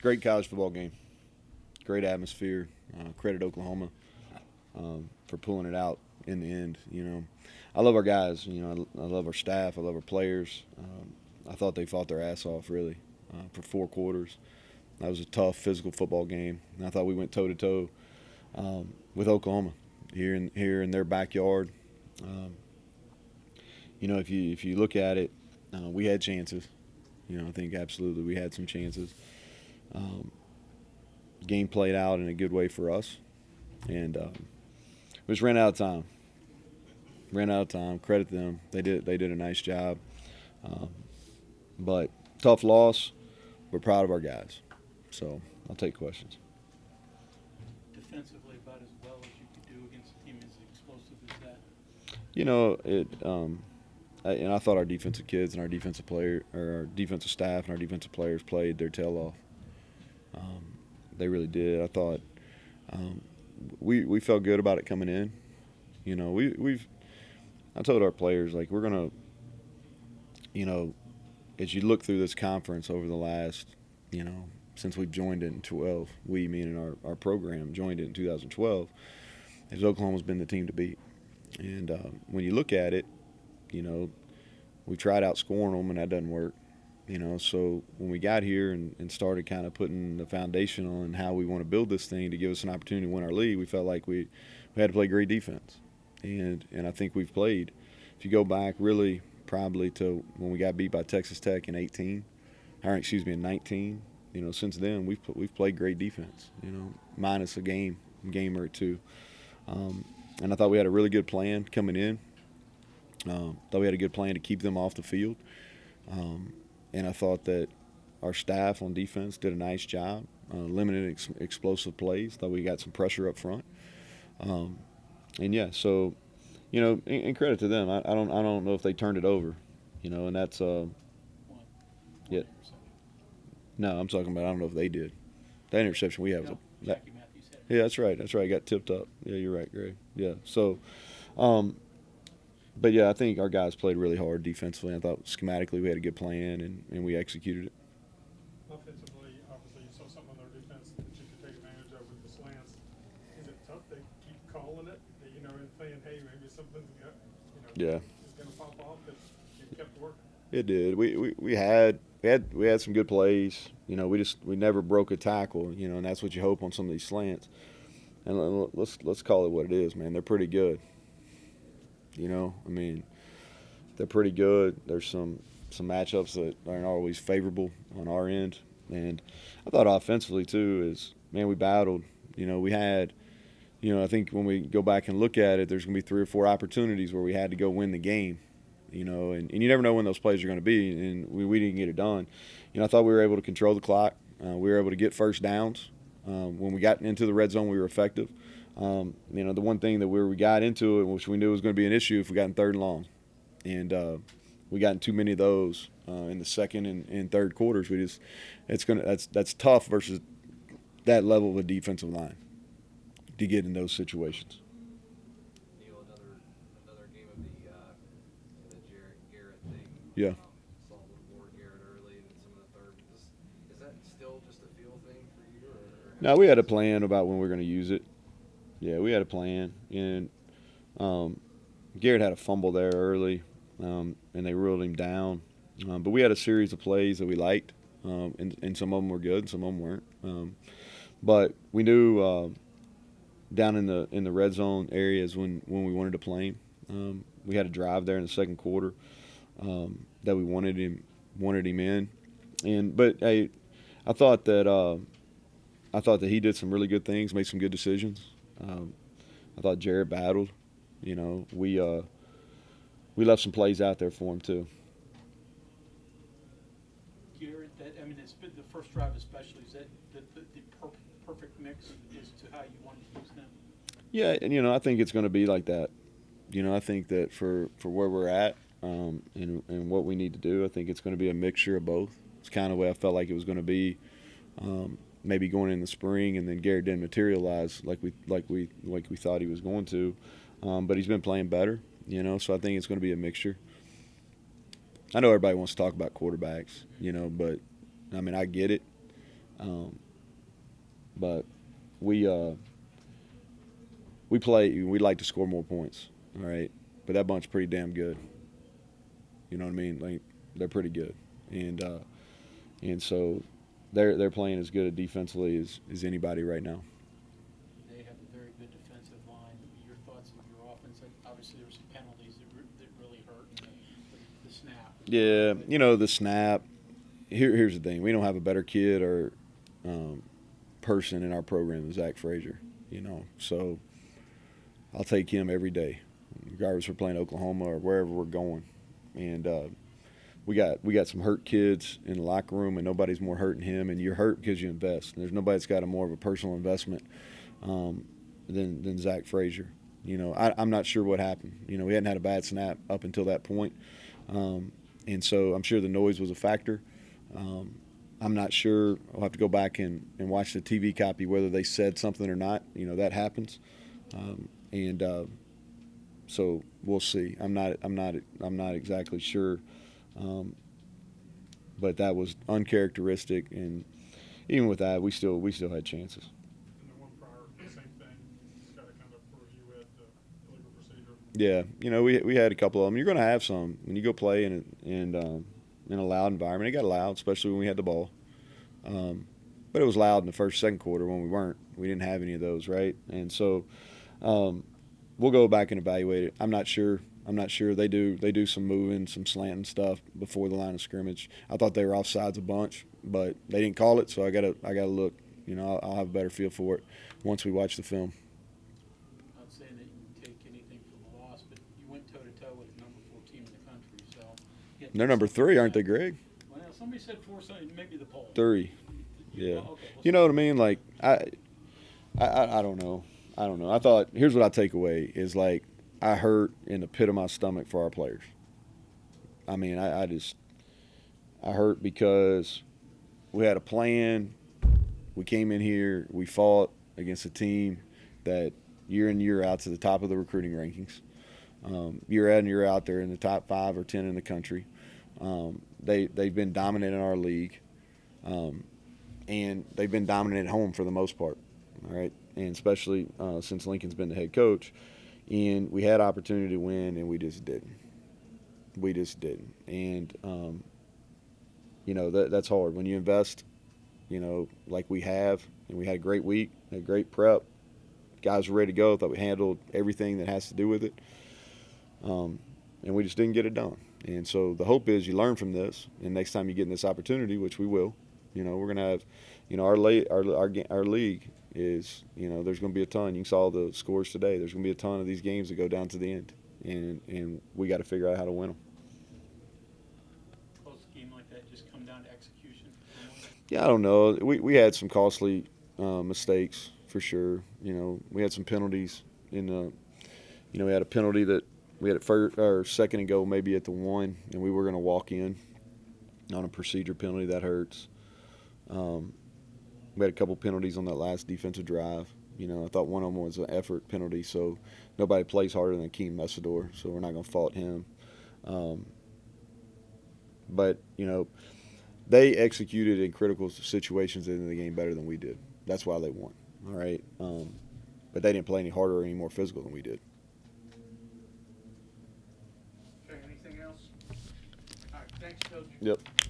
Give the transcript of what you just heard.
Great college football game. Great atmosphere. Credit Oklahoma for pulling it out in the end. I love our guys. I love our staff. I love our players. I thought they fought their ass off really for 4 quarters. That was a tough physical football game. And I thought we went toe to toe with Oklahoma here in their backyard. Um, if you look at it, we had chances. I think absolutely we had some chances. Um, Game played out in a good way for us, and we just ran out of time. Ran out of time. Credit them. They did a nice job. Um, but tough loss. We're proud of our guys. So I'll take questions. Defensively, about as well as you could do against a team as explosive as that. I thought our defensive kids and our defensive player, or our defensive staff and our defensive players played their tail off. They really did. I thought um, we felt good about it coming in. I told our players like we're gonna, you know, as you look through this conference over the last, since we've joined it in 12, meaning our program joined it in 2012, is Oklahoma's been the team to beat. And when you look at it, you know, we tried outscoring them and that doesn't work. So when we got here and started kind of putting the foundation on how we want to build this thing to give us an opportunity to win our league, we felt like we had to play great defense. And I think we've played. If you go back really probably to when we got beat by Texas Tech in 18, or excuse me, in 19, since then we've played great defense, minus a game or two. And I thought we had a really good plan coming in. Thought we had a good plan to keep them off the field. And I thought that our staff on defense did a nice job, limited explosive plays. Thought we got some pressure up front. And yeah, so and credit to them. I don't know if they turned it over, and that's One yeah. interception. No, I'm talking about I don't know if they did. That interception we had was No, that. Jackie Matthews had it. Yeah, that's right. That's right. Got tipped up. Yeah, you're right, Greg. Yeah. So, um, but yeah, I think our guys played really hard defensively. I thought schematically we had a good plan and we executed it. Offensively, obviously, you saw something on their defense that you could take advantage of with the slants. Is it tough to keep calling it, and saying, hey, maybe something's Yeah, is going to pop off, but you kept working? it did. We had some good plays. We never broke a tackle. And that's what you hope on some of these slants. And let's call it what it is, man. They're pretty good. I mean, they're pretty good. There's some matchups that aren't always favorable on our end. And I thought offensively too is, man, we battled. We had, I think when we go back and look at it, there's going to be 3 or 4 opportunities where we had to go win the game. And you never know when those plays are going to be, and we didn't get it done. I thought we were able to control the clock. We were able to get first downs. When we got into the red zone, we were effective. The one thing that we got into it, which we knew was going to be an issue if we got in third and long, and we got in too many of those in the second and third quarters. That's tough versus that level of a defensive line to get in those situations. Neal, another game of the Garrett thing. Yeah. Saw a little more Garrett early and some of the third. Is that still just a feel thing for you, or Now we had a plan about when we were going to use it. Yeah, we had a plan, and Garrett had a fumble there early, and they ruled him down. But we had a series of plays that we liked, and some of them were good, some of them weren't. But we knew down in the red zone areas when we wanted to play him. We had a drive there in the second quarter that we wanted him in. But hey, I thought that he did some really good things, made some good decisions. I thought Jared battled. We left some plays out there for him too. Garrett, it's been the first drive especially. Is that the perfect mix as to how you want to use them? Yeah, and I think it's going to be like that. I think that for where we're at and what we need to do, I think it's going to be a mixture of both. It's kind of the way I felt like it was going to be. Maybe going in the spring, and then Garrett didn't materialize like we thought he was going to, but he's been playing better, So I think it's going to be a mixture. I know everybody wants to talk about quarterbacks, but I mean I get it. But we play. We like to score more points. All right, but that bunch's pretty damn good. You know what I mean? Like they're pretty good, and so they're playing as good defensively as anybody right now. They have a very good defensive line. Your thoughts of your offense? Obviously, there were some penalties that really hurt. The snap. Yeah, you know the snap. Here's the thing: we don't have a better kid or person in our program than Zach Frazier. You know, so I'll take him every day, regardless if we're playing Oklahoma or wherever we're going. And we got some hurt kids in the locker room, and nobody's more hurt than him. And you're hurt because you invest. There's nobody that's got a more of a personal investment than Zach Frazier. You know, I'm not sure what happened. You know, we hadn't had a bad snap up until that point, and so I'm sure the noise was a factor. I'm not sure. I'll have to go back and watch the TV copy whether they said something or not. You know, that happens, and so we'll see. I'm not exactly sure, but that was uncharacteristic. And even with that, we still had chances. And the one prior, same thing, just got to kind of review it, the legal procedure. Yeah, you know, we had a couple of them. You're going to have some when you go play in a loud environment. It got loud, especially when we had the ball. But it was loud in the first, second quarter when we weren't. We didn't have any of those, right? And so we'll go back and evaluate it. I'm not sure. They do some moving, some slanting stuff before the line of scrimmage. I thought they were offsides a bunch, but they didn't call it, so I gotta look. You know, I'll have a better feel for it once we watch the film. Not saying that you can take anything from the loss, but you went toe to toe with the number 4 team in the country, so They're number 3, aren't they, Greg? Well, somebody said 4, so maybe the poll. 3. Yeah. Oh, okay. You know what I mean? Like I don't know. I thought here's what I take away is like I hurt in the pit of my stomach for our players. I mean, I hurt because we had a plan. We came in here, we fought against a team that year in, year out to the top of the recruiting rankings. Year in, year out, they're in the top 5 or 10 in the country. They've been dominant in our league, and they've been dominant at home for the most part. All right, and especially since Lincoln's been the head coach, and we had opportunity to win, and we just didn't. And you know that's hard when you invest. You know, like we have, and we had a great week, had a great prep. Guys were ready to go. Thought we handled everything that has to do with it, and we just didn't get it done. And so the hope is you learn from this, and next time you get in this opportunity, which we will, you know, we're gonna have, you know, our league is, you know, there's gonna be a ton. You saw the scores today. There's gonna be a ton of these games that go down to the end, and we got to figure out how to win them. Close game like that just come down to execution. Yeah, I don't know. We had some costly mistakes for sure. You know, we had some penalties in the. You know, we had a penalty that we had at first or second and goal maybe at the 1, and we were going to walk in on a procedure penalty. That hurts. We had a couple penalties on that last defensive drive. You know, I thought one of them was an effort penalty, so nobody plays harder than Akeem Messidor, so we're not going to fault him. But, you know, they executed in critical situations in the game better than we did. That's why they won, all right? But they didn't play any harder or any more physical than we did. Okay, anything else? All right, thanks, Coach. Yep.